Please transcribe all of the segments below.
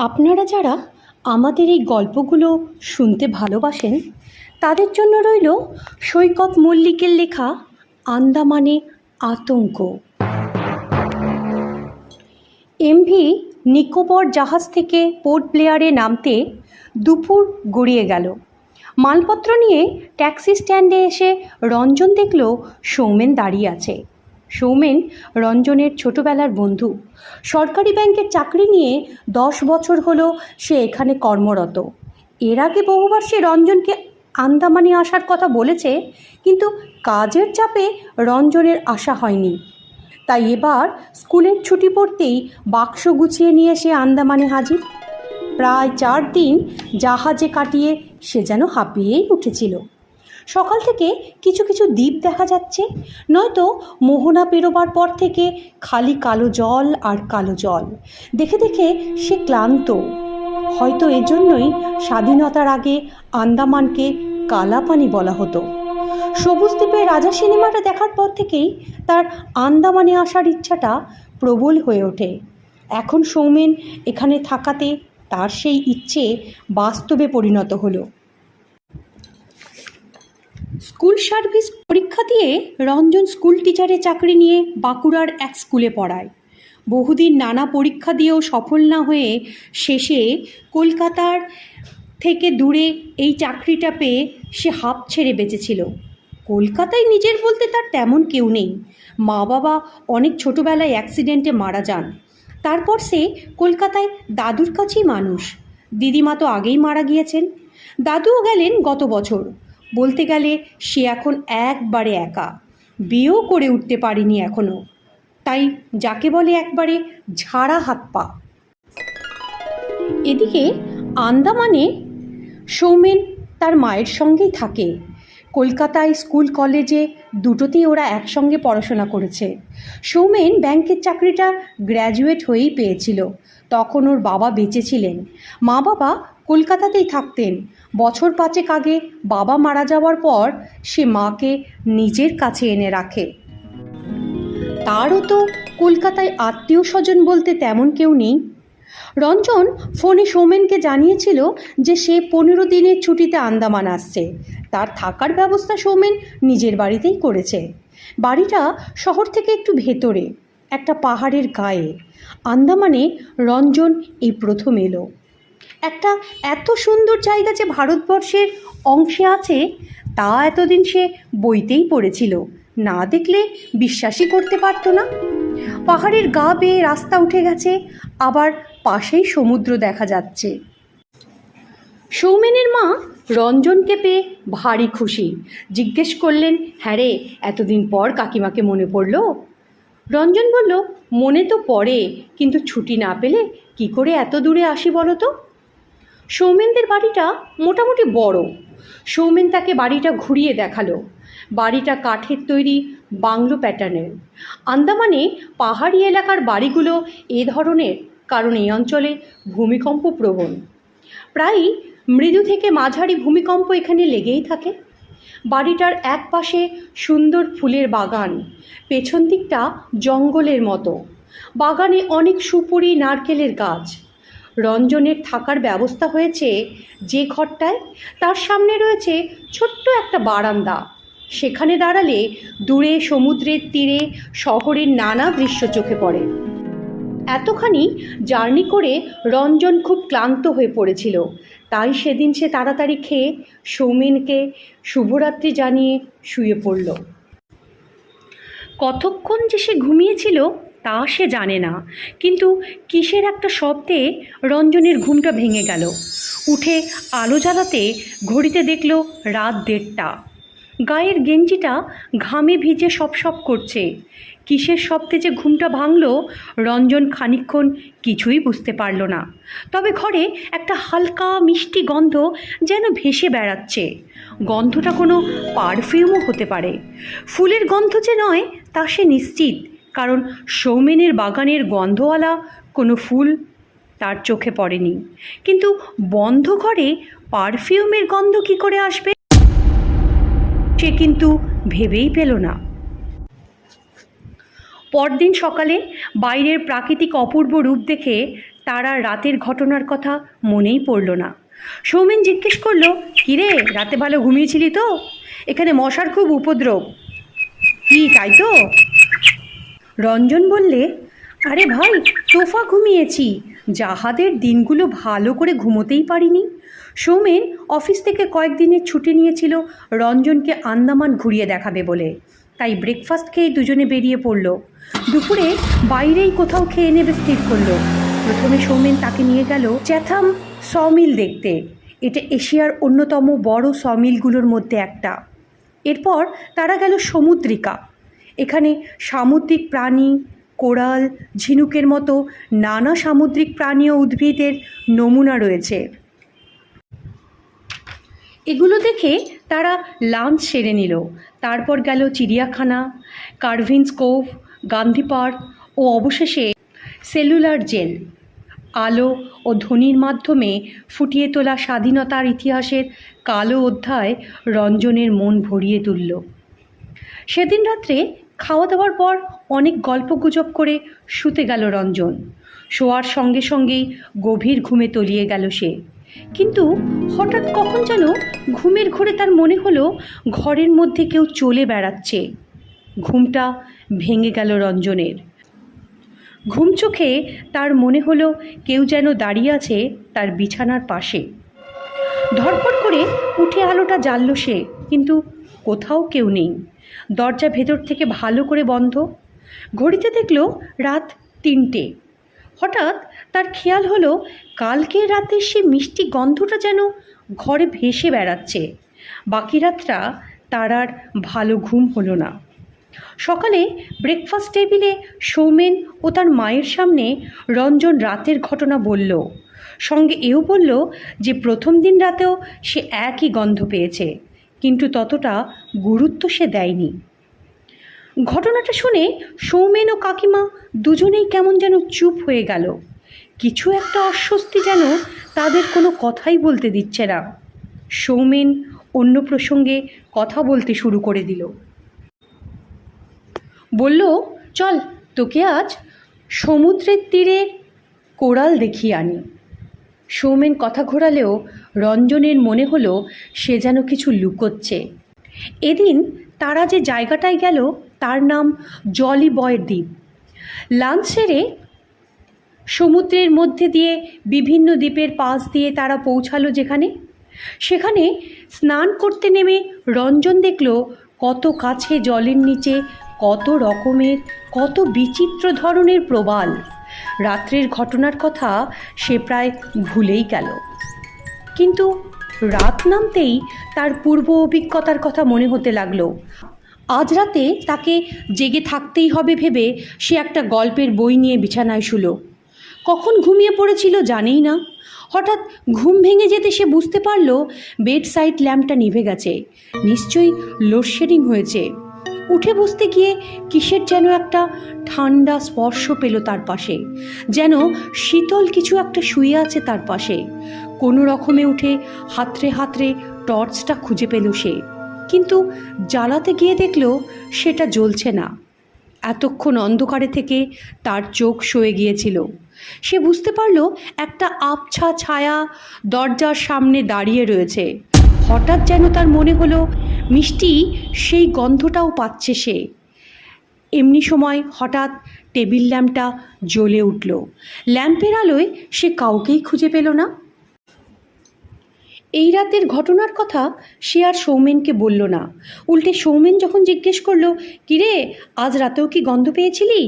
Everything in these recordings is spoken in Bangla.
আপনারা যারা আমাদের এই গল্পগুলো শুনতে ভালোবাসেন তাদের জন্য রইল সৈকত মল্লিকের লেখা আন্দামানে আতঙ্ক। এমভি নিকোবর জাহাজ থেকে পোর্ট ব্লেয়ারে নামতে দুপুর গড়িয়ে গেল। মালপত্র নিয়ে ট্যাক্সি স্ট্যান্ডে এসে রঞ্জন দেখল সৌমেন দাঁড়িয়ে আছে। সৌমেন রঞ্জনের ছোটবেলার বন্ধু। সরকারি ব্যাংকের চাকরি নিয়ে 10 বছর হলো সে এখানে কর্মরত। এর আগে বহুবার সে রঞ্জনকে আন্দামানে আসার কথা বলেছে, কিন্তু কাজের চাপে রঞ্জনের আসা হয়নি। তাই এবার স্কুলের ছুটি পড়তেই বাক্স গুছিয়ে নিয়ে সে আন্দামানে হাজির। প্রায় 4 দিন জাহাজে কাটিয়ে সে যেন হাঁপিয়েই উঠেছিল। সকাল থেকে কিছু কিছু দ্বীপ দেখা যাচ্ছে, নয়তো মোহনা পেরোবার পর থেকে খালি কালো জল আর কালো জল। দেখে দেখে সে ক্লান্ত। হয়তো এজন্যই স্বাধীনতার আগে আন্দামানকে কালাপানি বলা হতো। সবুজ দ্বীপের রাজা সিনেমাটা দেখার পর থেকেই তার আন্দামানে আসার ইচ্ছাটা প্রবল হয়ে ওঠে। এখন সৌমেন এখানে থাকাতে তার সেই ইচ্ছে বাস্তবে পরিণত হলো। স্কুল সার্ভিস পরীক্ষা দিয়ে রঞ্জন স্কুল টিচারের চাকরি নিয়ে বাঁকুড়ার এক স্কুলে পড়ায়। বহুদিন নানা পরীক্ষা দিয়েও সফল না হয়ে শেষে কলকাতার থেকে দূরে এই চাকরিটা পেয়ে সে হাঁপ ছেড়ে বেঁচেছিল। কলকাতায় নিজের বলতে তার তেমন কেউ নেই। মা বাবা অনেক ছোটোবেলায় অ্যাক্সিডেন্টে মারা যান। তারপর সে কলকাতায় দাদুর কাছেই মানুষ। দিদিমা তো আগেই মারা গিয়েছেন, দাদুও গেলেন গত বছর। বলতে গেলে সে এখন একবারে একা, বিয়েও করে উঠতে পারেনি এখনও। তাই যাকে বলে একবারে ঝাড়া হাত পা। এদিকে আন্দামানে সৌমেন তার মায়ের সঙ্গেই থাকে। কলকাতায় স্কুল কলেজে দুটোতেই ওরা একসঙ্গে পড়াশোনা করেছে। সৌমেন ব্যাংকের চাকরিটা গ্র্যাজুয়েট হয়েই পেয়েছিল। তখন ওর বাবা বেঁচে ছিলেন। মা বাবা কলকাতাতেই থাকতেন। বছর 5 আগে বাবা মারা যাওয়ার পর সে মাকে নিজের কাছে এনে রাখে। তারও তো কলকাতায় আত্মীয় স্বজন বলতে তেমন কেউ নেই। রঞ্জন ফোনে সৌমেনকে জানিয়েছিল যে সে 15 দিনের ছুটিতে আন্দামান আসছে। তার থাকার ব্যবস্থা সৌমেন নিজের বাড়িতেই করেছে। বাড়িটা শহর থেকে একটু ভেতরে, একটা পাহাড়ের গায়ে। আন্দামানে রঞ্জন এই প্রথম এলো। একটা এত সুন্দর জায়গা যে ভারতবর্ষের অংশে আছে তা এতদিন সে বইতেই পড়েছিল, না দেখলে বিশ্বাসই করতে পারত না। পাহাড়ের গা বেয়ে রাস্তা উঠে গেছে, আবার পাশেই সমুদ্র দেখা যাচ্ছে। সৌমেনের মা রঞ্জনকে পেয়ে ভারী খুশি। জিজ্ঞেস করলেন, হ্যাঁ রে, এতদিন পর কাকিমাকে মনে পড়লো? রঞ্জন বলল, মনে তো পড়ে, কিন্তু ছুটি না পেলে কি করে এত দূরে আসি বলো তো। সৌমেনদের বাড়িটা মোটামুটি বড়। সৌমেন তাকে বাড়িটা ঘুরিয়ে দেখালো। বাড়িটা কাঠের তৈরি, বাংলো প্যাটার্নের। আন্দামানে পাহাড়ি এলাকার বাড়িগুলো এ ধরনের, কারণ এই অঞ্চলে ভূমিকম্প প্রবণ। প্রায়ই মৃদু থেকে মাঝারি ভূমিকম্প এখানে লেগেই থাকে। বাড়িটার এক পাশে সুন্দর ফুলের বাগান, পেছন দিকটা জঙ্গলের মতো। বাগানে অনেক সুপুরি, নারকেলের গাছ। রঞ্জনের থাকার ব্যবস্থা হয়েছে যে ঘরটায়, তার সামনে রয়েছে ছোট্ট একটা বারান্দা। সেখানে দাঁড়ালে দূরে সমুদ্রের তীরে শহরের নানা দৃশ্য চোখে পড়ে। এতখানি জার্নি করে রঞ্জন খুব ক্লান্ত হয়ে পড়েছিল। তাই সেদিন সে তাড়াতাড়ি খেয়ে সৌমেনকে শুভরাত্রি জানিয়ে শুয়ে পড়ল। কতক্ষণ যে সে ঘুমিয়েছিল তা সে জানে না, কিন্তু কিসের একটা শব্দে রঞ্জনের ঘুমটা ভেঙে গেল। উঠে আলো জ্বালাতে ঘড়িতে দেখল রাত 1:30। গায়ের গেঞ্জিটা ঘামে ভিজে সপসপ করছে। কিসের শব্দে যে ঘুমটা ভাঙল রঞ্জন খানিকক্ষণ কিছুই বুঝতে পারল না। তবে ঘরে একটা হালকা মিষ্টি গন্ধ যেন ভেসে বেড়াচ্ছে। গন্ধটা কোনো পারফিউমও হতে পারে। ফুলের গন্ধ যে নয় তা সে নিশ্চিত, কারণ সৌমেনের বাগানের গন্ধওয়ালা কোনো ফুল তার চোখে পড়েনি। কিন্তু বন্ধ ঘরে পারফিউমের গন্ধ কী করে আসবে সে কিন্তু ভেবেই পেল না। পরদিন সকালে বাইরের প্রাকৃতিক অপূর্ব রূপ দেখে তার আর রাতের ঘটনার কথা মনেই পড়ল না। সৌমেন জিজ্ঞেস করলো, কিরে রাতে ভালো ঘুমিয়েছিলি তো? এখানে মশার খুব উপদ্রব। কি তাই তো? রঞ্জন বললে, আরে ভাই তোফা ঘুমিয়েছি, জাহাদের দিনগুলো ভালো করে ঘুমোতেই পারিনি। সৌমেন অফিস থেকে কয়েকদিনের ছুটি নিয়েছিল রঞ্জনকে আন্দামান ঘুরিয়ে দেখাবে বলে, তাই ব্রেকফাস্ট খেয়ে দুজনে বেরিয়ে পড়ল। দুপুরে বাইরেই কোথাও খেয়ে নেবে স্থির করলো। প্রথমে সৌমেন তাকে নিয়ে গেল চ্যাথাম সমিল দেখতে। এটা এশিয়ার অন্যতম বড় সমিলগুলোর মধ্যে একটা। এরপর তারা গেল সমুদ্রিকা। এখানে সামুদ্রিক প্রাণী, কোরাল, ঝিনুকের মতো নানা সামুদ্রিক প্রাণী ও উদ্ভিদের নমুনা রয়েছে। এগুলো দেখে তারা লাঞ্চ সেরে নিল। তারপর গেল চিড়িয়াখানা, কার্ভিনস কোভ, গান্ধী পার্ক ও অবশেষে সেলুলার জেল। আলো ও ধ্বনির মাধ্যমে ফুটিয়ে তোলা স্বাধীনতার ইতিহাসের কালো অধ্যায় রঞ্জনের মন ভরিয়ে তুলল। সেদিন রাত্রে খাওয়া দাওয়ার পর অনেক গল্পগুজব করে শুতে গেল রঞ্জন। শোয়ার সঙ্গে সঙ্গেই গভীর ঘুমে তলিয়ে গেল সে। কিন্তু হঠাৎ কখন যেন ঘুমের ঘোরে তার মনে হলো ঘরের মধ্যে কেউ চলে বেড়াচ্ছে। ঘুমটা ভেঙে গেল রঞ্জনের। ঘুম চোখে তার মনে হলো কেউ যেন দাঁড়িয়ে আছে তার বিছানার পাশে। ধড়ফড় করে উঠে আলোটা জ্বালল সে, কিন্তু কোথাও কেউ নেই। দরজা ভেতর থেকে ভালো করে বন্ধ। ঘড়িতে দেখল রাত 3টে। হঠাৎ তার খেয়াল হলো কালকের রাতে সে মিষ্টি গন্ধটা যেন ঘরে ভেসে বেড়াচ্ছে। বাকি রাতটা তার আর ভালো ঘুম হলো না। সকালে ব্রেকফাস্ট টেবিলে সৌমেন ও তার মায়ের সামনে রঞ্জন রাতের ঘটনা বলল। সঙ্গে এও বলল যে প্রথম দিন রাতেও সে একই গন্ধ পেয়েছে, কিন্তু ততটা গুরুত্ব সে দেয়নি। ঘটনাটা শুনে সৌমেন ও কাকিমা দুজনেই কেমন যেন চুপ হয়ে গেল। কিছু একটা অস্বস্তি যেন তাদের কোনো কথাই বলতে দিচ্ছে না। সৌমেন অন্য প্রসঙ্গে কথা বলতে শুরু করে দিল। বলল, চল তোকে আজ সমুদ্রের তীরে কোরাল দেখিয়ে আনি। সৌমেন কথা ঘোরালেও রঞ্জনের মনে হলো সে যেন কিছু লুকোচ্ছে। এদিন তারা যে জায়গাটায় গেল তার নাম জলি বয়ের দ্বীপ। লাঞ্চ সেরে সমুদ্রের মধ্যে দিয়ে বিভিন্ন দ্বীপের পাশ দিয়ে তারা পৌঁছালো সেখানে স্নান করতে নেমে রঞ্জন দেখল কত কাছে জলের নিচে কত রকমের কত বিচিত্র ধরনের প্রবাল। রাত্রের ঘটনার কথা সে প্রায় ভুলেই গেল, কিন্তু রাত নামতেই তার পূর্ব অভিজ্ঞতার কথা মনে হতে লাগলো। আজ রাতে তাকে জেগে থাকতেই হবে ভেবে সে একটা গল্পের বই নিয়ে বিছানায় শুলো। কখন ঘুমিয়ে পড়েছিল জানেই না। হঠাৎ ঘুম ভেঙে যেতে সে বুঝতে পারল বেড সাইড ল্যাম্পটা নিভে গেছে। নিশ্চয়ই লোডশেডিং হয়েছে। উঠে বসতে গিয়ে কিসের যেন একটা ঠান্ডা স্পর্শ পেল তার পাশে, যেন শীতল কিছু একটা শুয়ে আছে তার পাশে। কোনো রকমে উঠে হাতড়ে হাতড়ে টর্চটা খুঁজে পেল সে, কিন্তু জ্বালাতে গিয়ে দেখল সেটা জ্বলছে না। এতক্ষণ অন্ধকারে থেকে তার চোখ সয়ে গিয়েছিল। সে বুঝতে পারল একটা আবছা ছায়া দরজার সামনে দাঁড়িয়ে রয়েছে। হঠাৎ যেন তার মনে হলো মিষ্টি সেই গন্ধটাও পাচ্ছে সে। এমনি সময় হঠাৎ টেবিল ল্যাম্পটা জ্বলে উঠল। ল্যাম্পের আলোয় সে কাউকেই খুঁজে পেল না। এই রাতের ঘটনার কথা সে আর সৌমেনকে বলল না। উল্টে সৌমেন যখন জিজ্ঞেস করলো, কিরে আজ রাতেও কি গন্ধ পেয়েছিলি,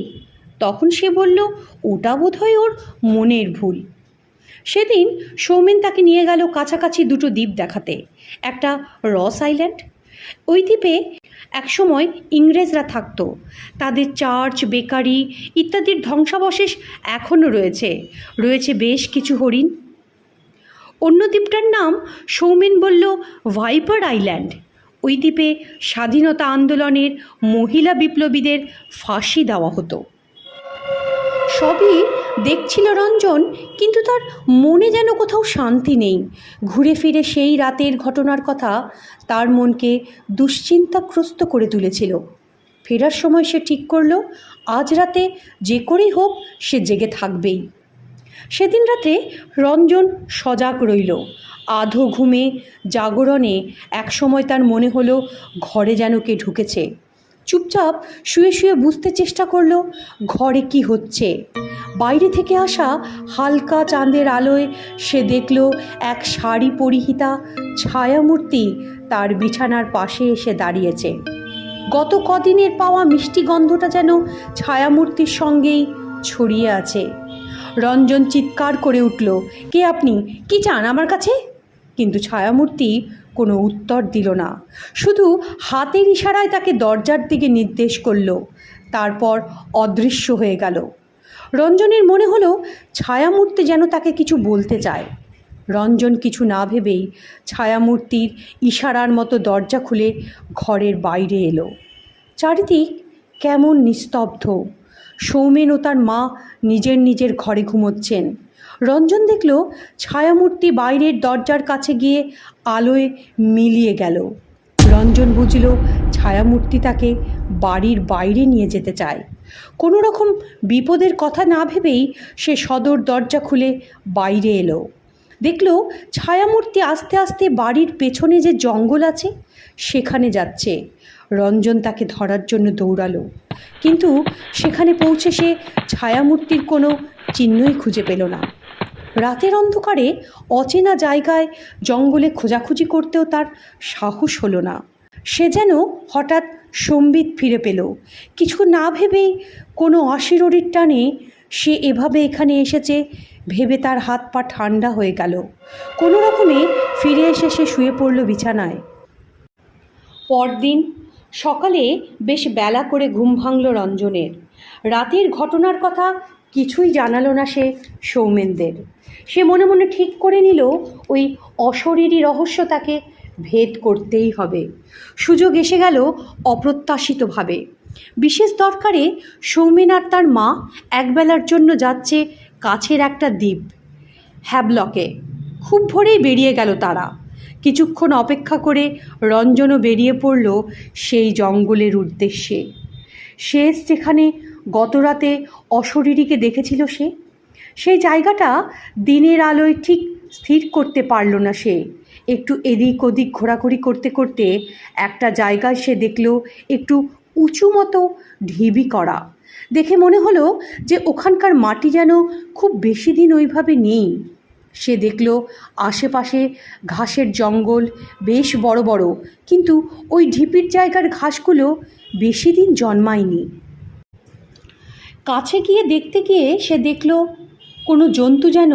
তখন সে বলল ওটা বোধহয় ওর মনের ভুল। সেদিন সৌমেন তাকে নিয়ে গেল কাছাকাছি দুটো দ্বীপ দেখাতে। একটা রস আইল্যান্ড। ওই দ্বীপে একসময় ইংরেজরা থাকতো। তাদের চার্চ, বেকারি ইত্যাদির ধ্বংসাবশেষ এখনও রয়েছে বেশ কিছু হরিণ। অন্য দ্বীপটার নাম সৌমেন বলল ভাইপার আইল্যান্ড। ওই দ্বীপে স্বাধীনতা আন্দোলনের মহিলা বিপ্লবীদের ফাঁসি দেওয়া হতো। সবই দেখছিল রঞ্জন, কিন্তু তার মনে যেন কোথাও শান্তি নেই। ঘুরে ফিরে সেই রাতের ঘটনার কথা তার মনকে দুশ্চিন্তাগ্রস্ত করে তুলেছিল। ফেরার সময় সে ঠিক করল আজ রাতে যে করেই হোক সে জেগে থাকবেই। সেদিন রাতে রঞ্জন সজাগ রইল। আধো ঘুমে জাগরণে একসময় তার মনে হলো ঘরে যেন কে ঢুকেছে। চুপচাপ শুয়ে শুয়ে বুঝতে চেষ্টা করলো ঘরে কি হচ্ছে। বাইরে থেকে আসা হালকা চাঁদের আলোয় সে দেখল এক শাড়ি পরিহিতা ছায়ামূর্তি তার বিছানার পাশে এসে দাঁড়িয়েছে। গত কদিনের পাওয়া মিষ্টি গন্ধটা যেন ছায়ামূর্তির সঙ্গেই ছড়িয়ে আছে। রঞ্জন চিৎকার করে উঠল, কে আপনি? কি চান আমার কাছে? কিন্তু ছায়ামূর্তি কোনো উত্তর দিল না, শুধু হাতের ইশারায় তাকে দরজার দিকে নির্দেশ করল। তারপর অদৃশ্য হয়ে গেল। রঞ্জনের মনে হলো ছায়ামূর্তি যেন তাকে কিছু বলতে চায়। রঞ্জন কিছু না ভেবেই ছায়ামূর্তির ইশারার মতো দরজা খুলে ঘরের বাইরে এলো। চারিদিক কেমন নিস্তব্ধ। সৌমেন ও তার মা নিজের ঘরে ঘুমোচ্ছেন। রঞ্জন দেখল ছায়ামূর্তি বাইরের দরজার কাছে গিয়ে আলোয় মিলিয়ে গেল। রঞ্জন বুঝল ছায়ামূর্তি তাকে বাড়ির বাইরে নিয়ে যেতে চায়। কোনো রকম বিপদের কথা না ভেবেই সে সদর দরজা খুলে বাইরে এলো। দেখল ছায়ামূর্তি আস্তে আস্তে বাড়ির পেছনে যে জঙ্গল আছে সেখানে যাচ্ছে। রঞ্জন তাকে ধরার জন্য দৌড়ালো, কিন্তু সেখানে পৌঁছে সে ছায়ামূর্তির কোনো চিহ্নই খুঁজে পেল না। রাতের অন্ধকারে অচেনা জায়গায় জঙ্গলে খোঁজাখুঁজি করতেও তার সাহস হলো না। সে যেন হঠাৎ সম্বিত ফিরে পেল। কিছু না ভেবেই কোনো অশিরোরির টানে সে এভাবে এখানে এসেছে ভেবে তার হাত পা ঠান্ডা হয়ে গেল। কোনো রকমে ফিরে এসে সে শুয়ে পড়ল বিছানায়। পরদিন সকালে বেশ বেলা করে ঘুম ভাঙল রঞ্জনের। রাতের ঘটনার কথা কিছুই জানালো না সে সৌমেনদের। সে মনে মনে ঠিক করে নিল ওই অশরীরী রহস্য তাকে ভেদ করতেই হবে। সুযোগ এসে গেল অপ্রত্যাশিতভাবে। বিশেষ দরকারে সৌমেন আর তার মা একবেলার জন্য যাচ্ছে কাছের একটা দ্বীপ হ্যাবলকে। খুব ভোরেই বেরিয়ে গেল তারা। কিছুক্ষণ অপেক্ষা করে রঞ্জনও বেরিয়ে পড়ল সেই জঙ্গলের উদ্দেশ্যে। শেষ যেখানে গতরাতে অশরীরীকে দেখেছিল সেই জায়গাটা দিনের আলোয় ঠিক স্থির করতে পারল না সে। একটু এদিক ওদিক ঘোরাঘুরি করতে করতে একটা জায়গায় সে দেখল একটু উঁচু মতো ঢিবি করা। দেখে মনে হলো যে ওখানকার মাটি যেন খুব বেশি দিন ওইভাবে নেই। সে দেখল আশেপাশে ঘাসের জঙ্গল বেশ বড় বড়, কিন্তু ওই ঢিপির জায়গার ঘাসগুলো বেশি দিন জন্মায়নি। কাছে গিয়ে দেখতে গিয়ে সে দেখল কোনো জন্তু যেন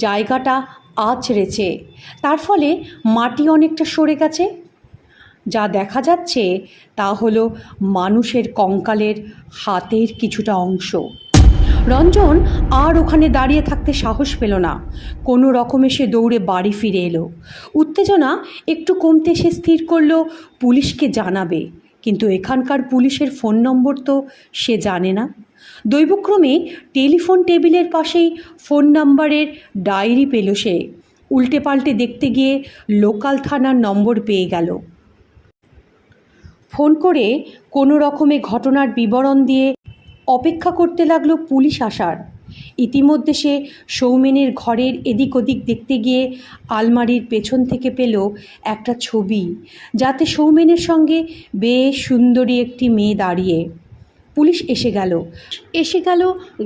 জায়গাটা আঁচড়েছে, তার ফলে মাটি অনেকটা সরে গেছে। যা দেখা যাচ্ছে তা হলো মানুষের কঙ্কালের হাতের কিছুটা অংশ। রঞ্জন আর ওখানে দাঁড়িয়ে থাকতে সাহস পেল না। কোনো রকমে সে দৌড়ে বাড়ি ফিরে এলো। উত্তেজনা একটু কমতে সে স্থির করলো পুলিশকে জানাবে, কিন্তু এখানকার পুলিশের ফোন নম্বর তো সে জানে না। দৈবক্রমে টেলিফোন টেবিলের পাশেই ফোন নাম্বারের ডায়েরি পেল সে। উল্টে পাল্টে দেখতে গিয়ে লোকাল থানার নম্বর পেয়ে গেল। ফোন করে কোনো রকমে ঘটনার বিবরণ দিয়ে অপেক্ষা করতে লাগলো পুলিশ আসার। ইতিমধ্যে সে সৌমেনের ঘরের এদিক ওদিক দেখতে গিয়ে আলমারির পেছন থেকে পেল একটা ছবি, যাতে সৌমেনের সঙ্গে বেশ সুন্দরী একটি মেয়ে দাঁড়িয়ে। পুলিশ এসে গেল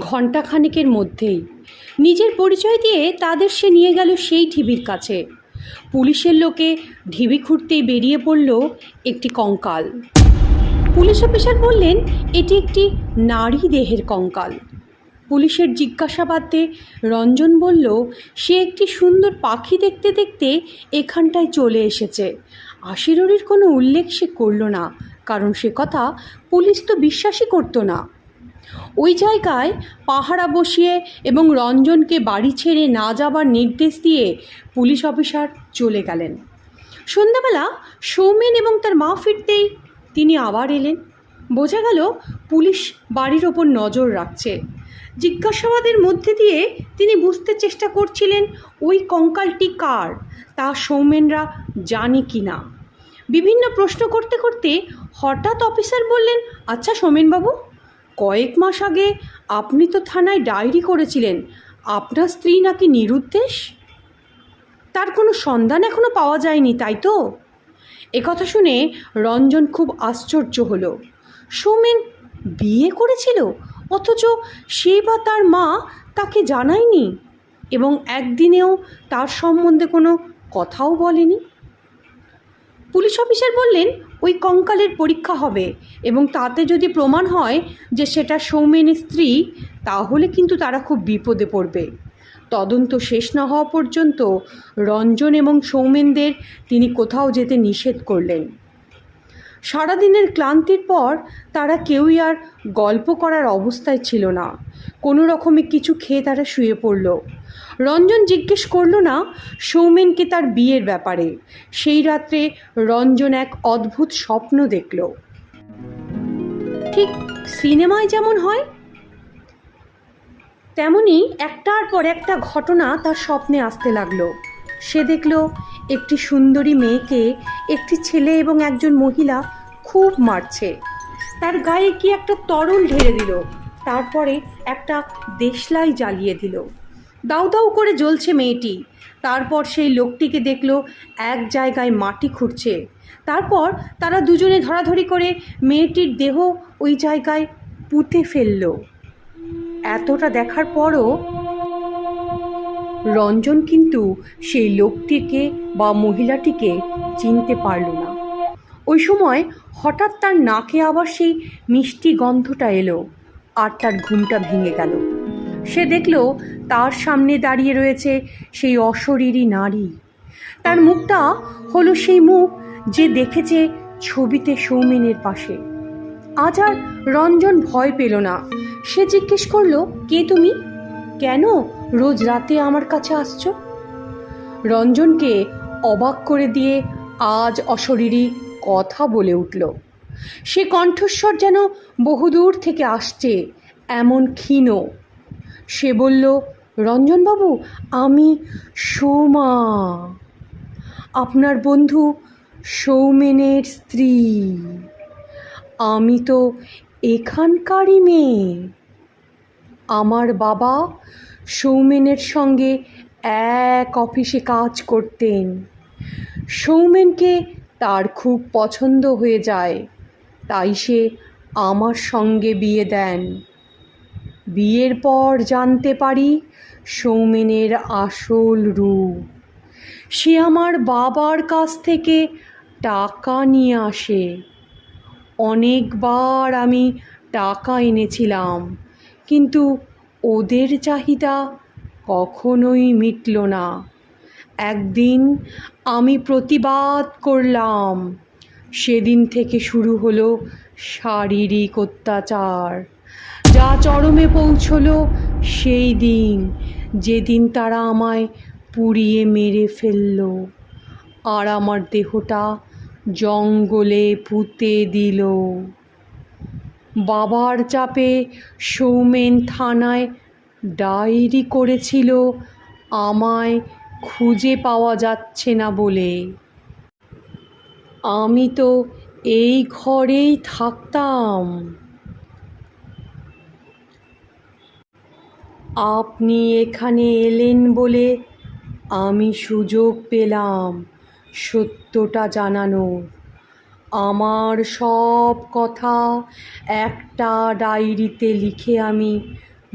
ঘণ্টাখানেকের মধ্যেই। নিজের পরিচয় দিয়ে তাদের সে নিয়ে গেল সেই ঢিবির কাছে। পুলিশের লোকে ঢিবি খুঁড়তেই বেরিয়ে পড়ল একটি কঙ্কাল। পুলিশ অফিসার বললেন এটি একটি নারী দেহের কঙ্কাল। পুলিশের জিজ্ঞাসাবাদে রঞ্জন বলল সে একটি সুন্দর পাখি দেখতে দেখতে এখানটায় চলে এসেছে। আশিরোরির কোনো উল্লেখ সে করল না, কারণ সে কথা পুলিশ তো বিশ্বাসই করতো না। ওই জায়গায় পাহারা বসিয়ে এবং রঞ্জনকে বাড়ি ছেড়ে না যাবার নির্দেশ দিয়ে পুলিশ অফিসার চলে গেলেন। সন্ধ্যাবেলা সৌমেন এবং তার মা ফিরতেই তিনি আবার এলেন। বোঝা গেল পুলিশ বাড়ির ওপর নজর রাখছে। জিজ্ঞাসাবাদের মধ্যে দিয়ে তিনি বুঝতে চেষ্টা করছিলেন ওই কঙ্কালটি কার তা সৌমেনরা জানে কি না। বিভিন্ন প্রশ্ন করতে করতে হঠাৎ অফিসার বললেন, আচ্ছা সৌমেনবাবু, কয়েক মাস আগে আপনি তো থানায় ডায়েরি করেছিলেন, আপনার স্ত্রী নাকি নিরুদ্দেশ, তার কোনো সন্ধান এখনো পাওয়া যায়নি, তাই তো? একথা শুনে রঞ্জন খুব আশ্চর্য হলো। সৌমেন বিয়ে করেছিল, অথচ সেই বা তার মা তাকে জানায়নি এবং একদিনেও তার সম্বন্ধে কোনো কথাও বলেনি। পুলিশ অফিসার বললেন ওই কঙ্কালের পরীক্ষা হবে এবং তাতে যদি প্রমাণ হয় যে সেটা সৌমেনের স্ত্রী, তাহলে কিন্তু তারা খুব বিপদে পড়বে। তদন্ত শেষ না হওয়া পর্যন্ত রঞ্জন এবং সৌমেনদের তিনি কোথাও যেতে নিষেধ করলেন। সারাদিনের ক্লান্তির পর তারা কেউই আর গল্প করার অবস্থায় ছিল না। কোনো রকমে কিছু খেয়ে তারা শুয়ে পড়ল। রঞ্জন জিজ্ঞেস করল না সৌমেনকে তার বিয়ের ব্যাপারে। সেই রাত্রে রঞ্জন এক অদ্ভুত স্বপ্ন দেখল। ঠিক সিনেমায় যেমন হয় তেমনি একটার পর একটা ঘটনা তার স্বপ্নে আসতে লাগলো। সে দেখল একটি সুন্দরী মেয়েকে একটি ছেলে এবং একজন মহিলা খুব মারছে। তার গায়ে কি একটা তরল ঢেলে দিল, তারপরে একটা দেশলাই জ্বালিয়ে দিল। দাউ দাউ করে জ্বলছে মেয়েটি। তারপর সেই লোকটিকে দেখল এক জায়গায় মাটি খুঁড়ছে। তারপর তারা দুজনে ধরাধরি করে মেয়েটির দেহ ওই জায়গায় পুঁতে ফেলল। এতটা দেখার পরও রঞ্জন কিন্তু সেই লোকটিকে বা মহিলাটিকে চিনতে পারল না। ওই সময় হঠাৎ তার নাকে আবার সেই মিষ্টি গন্ধটা এলো আর তার ঘুমটা ভেঙে গেল। সে দেখল তার সামনে দাঁড়িয়ে রয়েছে সেই অশরীরী নারী। তার মুখটা হলো সেই মুখ যে দেখেছে ছবিতে সৌমেনের পাশে। আজ আর রঞ্জন ভয় পেল না। সে জিজ্ঞেস করলো, কে তুমি? কেন রোজ রাতে আমার কাছে আসছো? রঞ্জনকে অবাক করে দিয়ে আজ অশরীরী কথা বলে উঠল। সে কণ্ঠস্বর যেন বহুদূর থেকে আসছে, এমন ক্ষীণ। সে বলল, রঞ্জনবাবু, আমি সৌমা, আপনার বন্ধু সৌমেনের স্ত্রী। আমি তো এখানকারই মেয়ে। আমার বাবা সৌমেনের সঙ্গে এক অফিসে কাজ করতেন। সৌমেনকে তার খুব পছন্দ হয়ে যায়, তাই সে আমার সঙ্গে বিয়ে দেন। বিয়ের পর জানতে পারি সৌমেনের আসল রূপ। সে আমার বাবার কাছ থেকে টাকা নিয়ে আসে। অনেকবার আমি টাকা এনেছিলাম, কিন্তু ওদের চাহিদা কখনোই মিটল না। একদিন আমি প্রতিবাদ করলাম। সেদিন থেকে শুরু হলো শারীরিক অত্যাচার, যা চরমে পৌঁছলো সেই দিন যেদিন তারা আমায় পুড়িয়ে মেরে ফেলল আর আমার দেহটা জঙ্গলে পুঁতে দিল। বাবার চাপে সৌমেন থানায় ডায়েরি করেছিল আমায় খুঁজে পাওয়া যাচ্ছে না বলে। আমি তো এই ঘরেই থাকতাম। আপনি এখানে এলেন বলে আমি সুযোগ পেলাম সত্যটা জানানোর। আমার সব কথা একটা ডায়েরিতে লিখে আমি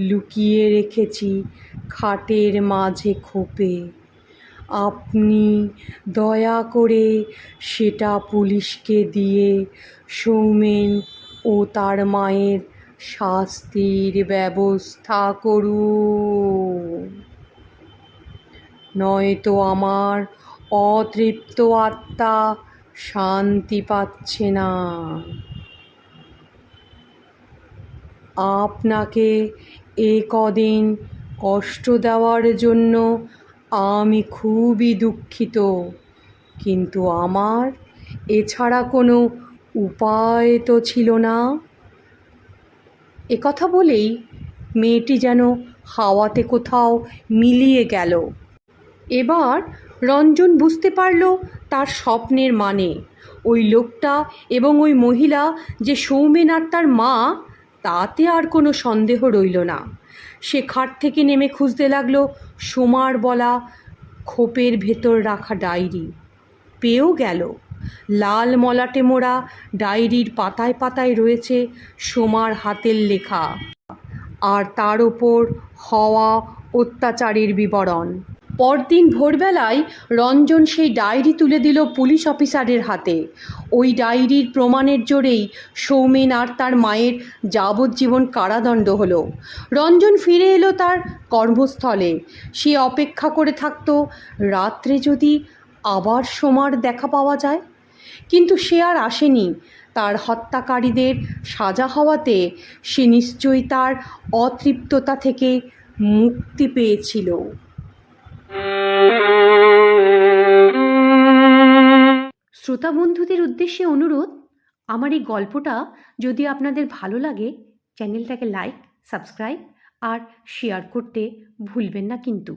লুকিয়ে রেখেছি খাটের মাঝে খোপে। আপনি দয়া করে সেটা পুলিশকে দিয়ে সৌমেন ও তার মায়ের শাস্তির ব্যবস্থা করুন, নয়তো আমার অতৃপ্ত আত্মা শান্তি পাচ্ছে না। আপনাকে এ কদিন কষ্ট দেওয়ার জন্য আমি খুবই দুঃখিত, কিন্তু আমার এছাড়া কোনো উপায় তো ছিল না। কথা বলেই মেয়েটি যেন হাওয়াতে কোথাও মিলিয়ে গেল। এবার রঞ্জন বুঝতে পারল তার স্বপ্নের মানে। ওই লোকটা এবং ওই মহিলা যে সৌমেন আর তার মা, তাতে আর কোনো সন্দেহ রইল না। সে খাট থেকে নেমে খুঁজতে লাগলো সোমার বলা খোপের ভেতর রাখা ডায়েরি। পেয়েও গেল। লাল মলাটে মোড়া ডায়েরির পাতায় পাতায় রয়েছে সোমার হাতের লেখা, আর তার ওপর হওয়া অত্যাচারের বিবরণ। পরদিন ভোরবেলায় রঞ্জন সেই ডায়েরি তুলে দিল পুলিশ অফিসারের হাতে। ওই ডায়েরির প্রমাণের জোরেই সৌমেন আর তার মায়ের যাবজ্জীবন কারাদণ্ড হলো। রঞ্জন ফিরে এলো তার কর্মস্থলে। সে অপেক্ষা করে থাকতো রাত্রে যদি আবার সোমার দেখা পাওয়া যায়, কিন্তু সে আর আসেনি। তার হত্যাকারীদের সাজা হওয়াতে সে নিশ্চয়ই তার অতৃপ্ততা থেকে মুক্তি পেয়েছিল। শ্রোতা বন্ধুদের উদ্দেশ্যে অনুরোধ, আমার এই গল্পটা যদি আপনাদের ভালো লাগে, চ্যানেলটাকে লাইক, সাবস্ক্রাইব আর শেয়ার করতে ভুলবেন না কিন্তু।